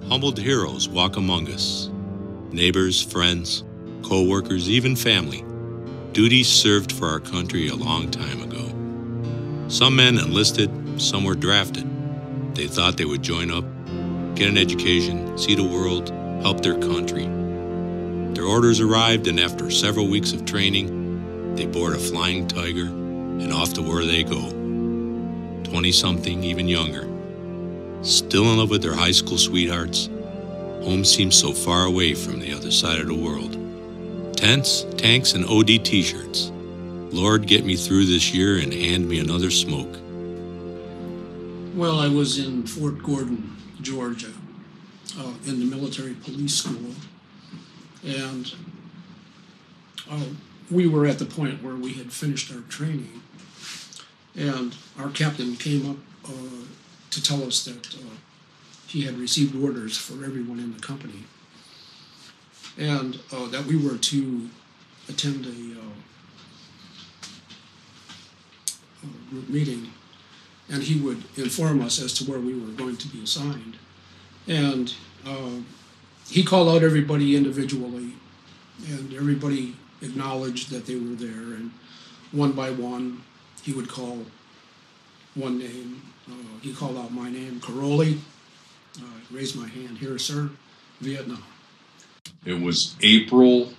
Humbled heroes walk among us. Neighbors, friends, co-workers, even family. Duties served for our country a long time ago. Some men enlisted, some were drafted. They thought they would join up, get an education, see the world, help their country. Their orders arrived, and after several weeks of training, they board a flying tiger and off to where they go. 20-something, even younger. Still in love with their high school sweethearts. Home seems so far away from the other side of the world. Tents, tanks, and OD t-shirts. Lord, get me through this year and hand me another smoke. Well, I was in Fort Gordon, Georgia, in the military police school, and we were at the point where we had finished our training, and our captain came up to tell us that he had received orders for everyone in the company, and that we were to attend a group meeting, and he would inform us as to where we were going to be assigned. And he called out everybody individually, and everybody acknowledged that they were there, and one by one he would call one name. He called out my name, Caroli. I raised my hand, here, sir, Vietnam. It was April,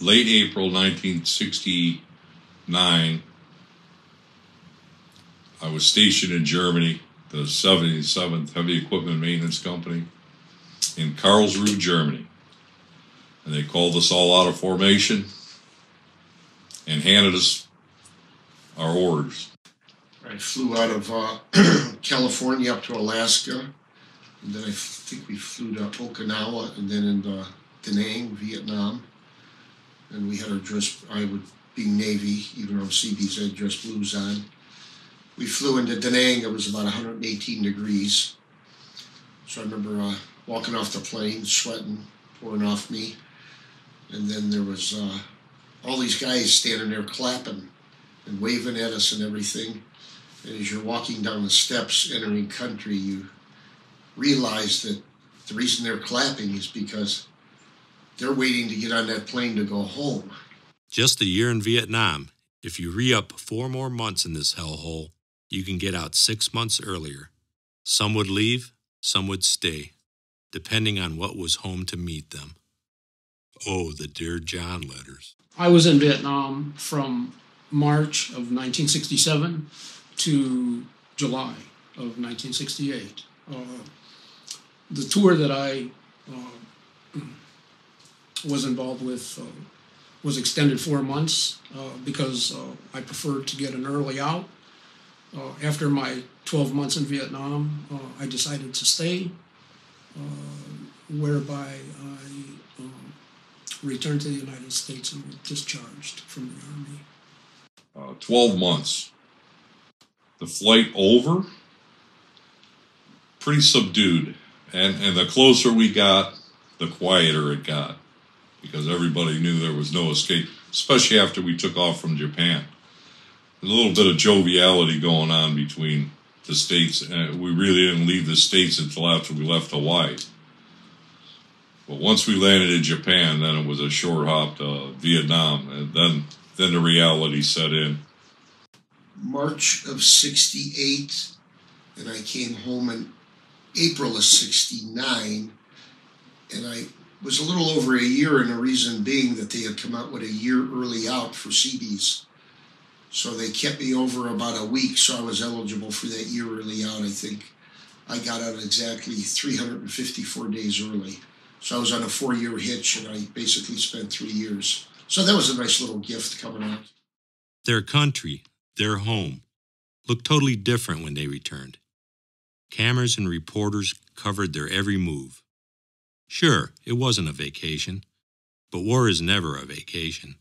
late April 1969. I was stationed in Germany, the 77th Heavy Equipment Maintenance Company in Karlsruhe, Germany. And they called us all out of formation and handed us our orders. I flew out of California up to Alaska, and then I think we flew to Okinawa, and then into Da Nang, Vietnam. And we had our dress, I would be Navy, even though I'm CB's, I had dress blues on. We flew into Da Nang, it was about 118 degrees. So I remember walking off the plane, sweating, pouring off me. And then there was all these guys standing there clapping and waving at us and everything. And as you're walking down the steps entering country, you realize that the reason they're clapping is because they're waiting to get on that plane to go home. Just a year in Vietnam. If you re-up 4 more months in this hellhole, you can get out 6 months earlier. Some would leave, some would stay, depending on what was home to meet them. Oh, the Dear John letters. I was in Vietnam from March of 1967 to July of 1968. The tour that I was involved with was extended 4 months because I preferred to get an early out. After my 12 months in Vietnam, I decided to stay, whereby I returned to the United States and was discharged from the Army. 12 months. The flight over, pretty subdued. And the closer we got, the quieter it got, because everybody knew there was no escape, especially after we took off from Japan. A little bit of joviality going on between the states. We really didn't leave the states until after we left Hawaii. But once we landed in Japan, then it was a short hop to Vietnam, and then the reality set in. March of '68, and I came home in April of '69, and I was a little over a year, and the reason being that they had come out with a year early out for CBs. So they kept me over about a week, so I was eligible for that year early out. I think I got out exactly 354 days early. So I was on a 4-year hitch, and I basically spent 3 years. So that was a nice little gift coming out. Their country, their home, looked totally different when they returned. Cameras and reporters covered their every move. Sure, it wasn't a vacation, but war is never a vacation.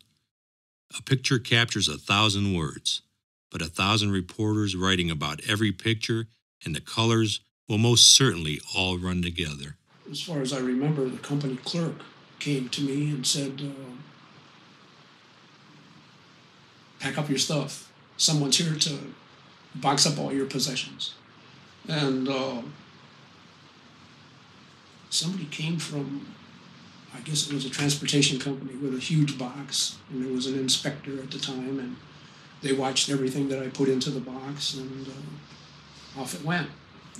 A picture captures 1,000 words, but 1,000 reporters writing about every picture, and the colors will most certainly all run together. As far as I remember, the company clerk came to me and said, pack up your stuff. Someone's here to box up all your possessions. And somebody came from, I guess it was a transportation company with a huge box, and there was an inspector at the time, and they watched everything that I put into the box, and off it went.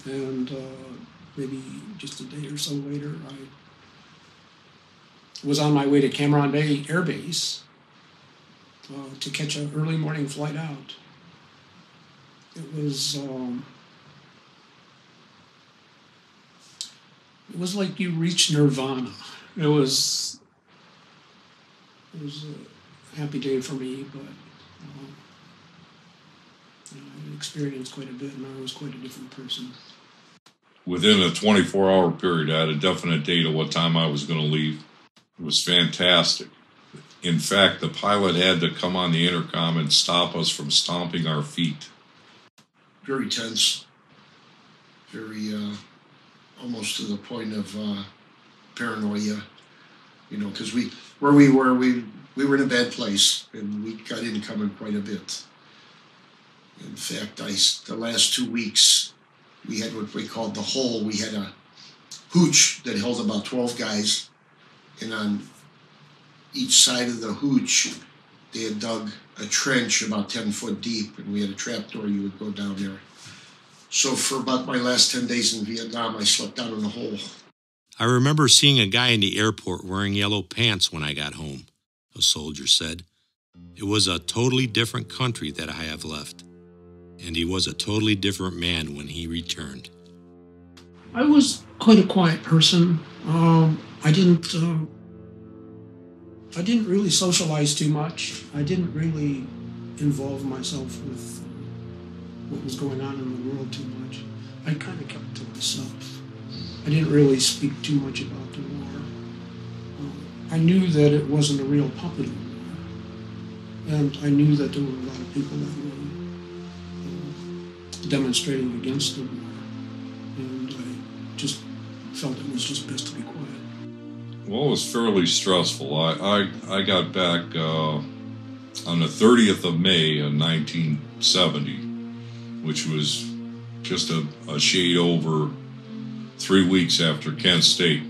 And maybe just a day or so later, I was on my way to Cameron Bay Air Base to catch an early morning flight out. It was like you reached nirvana. It was a happy day for me, but I experienced quite a bit, and I was quite a different person. Within a 24-hour period, I had a definite date of what time I was going to leave. It was fantastic. In fact, the pilot had to come on the intercom and stop us from stomping our feet. Very tense. Very, almost to the point of paranoia. You know, because where we were in a bad place, and we got incoming quite a bit. In fact, the last 2 weeks, we had what we called the hole. We had a hooch that held about 12 guys, and on each side of the hooch, they had dug a trench about 10 foot deep, and we had a trap door. You would go down there. So for about my last 10 days in Vietnam, I slept down in the hole. I remember seeing a guy in the airport wearing yellow pants when I got home, a soldier said. It was a totally different country that I have left, and he was a totally different man when he returned. I was quite a quiet person. I didn't really socialize too much. I didn't really involve myself with what was going on in the world too much. I kind of kept to myself. I didn't really speak too much about the war. I knew that it wasn't a real puppet war, and I knew that there were a lot of people that were demonstrating against the war, and I just felt it was just best to be quiet. Well, it was fairly stressful. I got back on the 30th of May of 1970, which was just a shade over 3 weeks after Kent State.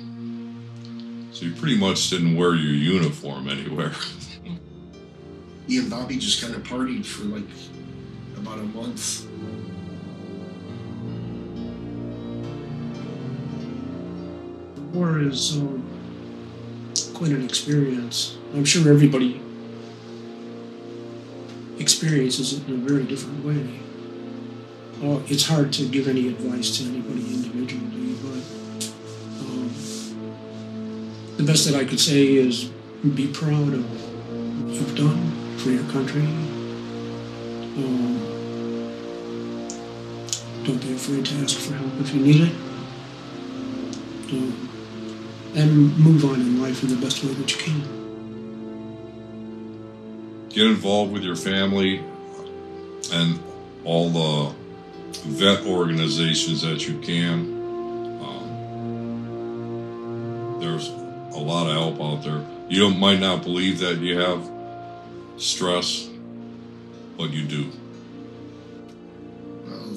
So you pretty much didn't wear your uniform anywhere. Me and Bobby just kind of partied for like about a month. War is quite an experience. I'm sure everybody experiences it in a very different way. It's hard to give any advice to anybody individually, but the best that I could say is be proud of what you've done for your country. Don't be afraid to ask for help if you need it. And move on in life in the best way that you can. Get involved with your family and all the vet organizations that you can. There's a lot of help out there. You might not believe that you have stress, but you do. Well,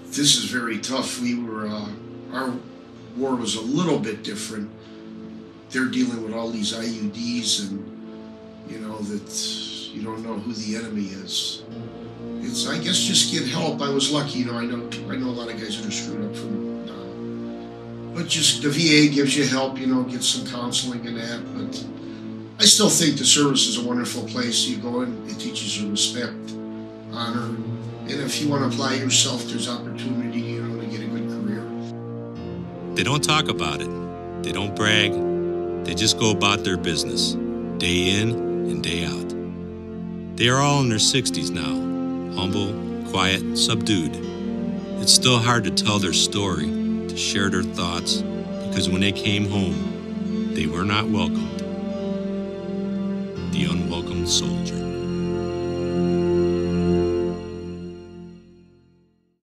this is very tough. We were, our war was a little bit different. They're dealing with all these IUDs, and you know that you don't know who the enemy is. It's, I guess, just get help. I was lucky, you know. I know a lot of guys that are screwed up from but just the VA gives you help, you know, get some counseling and that. But I still think the service is a wonderful place. You go in, it teaches you respect, honor, and if you want to apply yourself, there's opportunity, you know, to get a good career. They don't talk about it. They don't brag. They just go about their business, day in and day out. They are all in their 60s now, humble, quiet, subdued. It's still hard to tell their story, to share their thoughts, because when they came home, they were not welcomed. The Unwelcome Soldier.